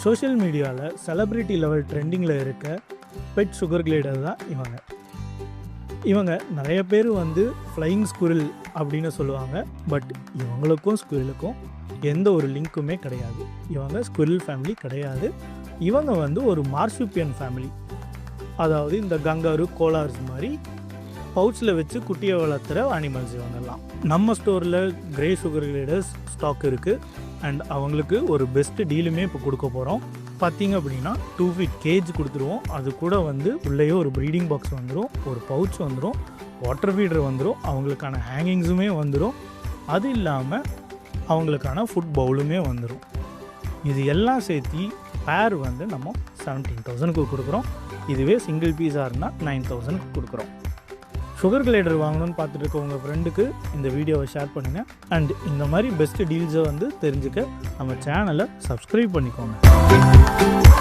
Social மீடியாவில் celebrity level ட்ரெண்டிங்கில் இருக்க பெட் சுகர் கிளேடர் தான் இவங்க நிறைய பேர் வந்து ஃப்ளையிங் ஸ்குரில் அப்படின்னு சொல்லுவாங்க. பட் இவங்களுக்கும் ஸ்குரிலுக்கும் எந்த ஒரு லிங்க்குமே கிடையாது. இவங்க ஸ்குரில் ஃபேமிலி கிடையாது. இவங்க வந்து ஒரு மார்சுப்பியன் ஃபேமிலி. அதாவது இந்த கங்காரு கோலார்ஸ் மாதிரி பவுச்சில் வச்சு குட்டியை வளர்த்துற அனிமல்ஸ் இவங்கெல்லாம். நம்ம ஸ்டோரில் கிரே சுகர் கிளேடர்ஸ் ஸ்டாக் இருக்குது. அண்ட் அவங்களுக்கு ஒரு பெஸ்ட் டீலுமே இப்போ கொடுக்க போகிறோம். பார்த்திங்க அப்படின்னா 2 feet கேஜ் கொடுத்துருவோம். அது கூட வந்து உள்ளேயே ஒரு ப்ரீடிங் பாக்ஸ் வந்துடும், ஒரு பவுச் வந்துடும், வாட்டர் ஃபீடர் வந்துடும், அவங்களுக்கான ஹேங்கிங்ஸுமே வந்துடும். அது இல்லாமல் அவங்களுக்கான ஃபுட் பவுலுமே வந்துடும். இது எல்லாம் சேர்த்து பேர் வந்து நம்ம 17,000க்கு கொடுக்குறோம். இதுவே சிங்கிள் பீஸாக இருந்தால் 9,000க்கு கொடுக்குறோம். சுகர் கிளேடர் வாங்கணும்னு பார்த்துட்டு இருக்க உங்கள் ஃப்ரெண்டுக்கு இந்த வீடியோவை ஷேர் பண்ணுங்கள். அண்ட் இந்த மாதிரி பெஸ்ட் டீல்ஸை வந்து தெரிஞ்சுக்க நம்ம சேனலை சப்ஸ்கிரைப் பண்ணிக்கோங்க.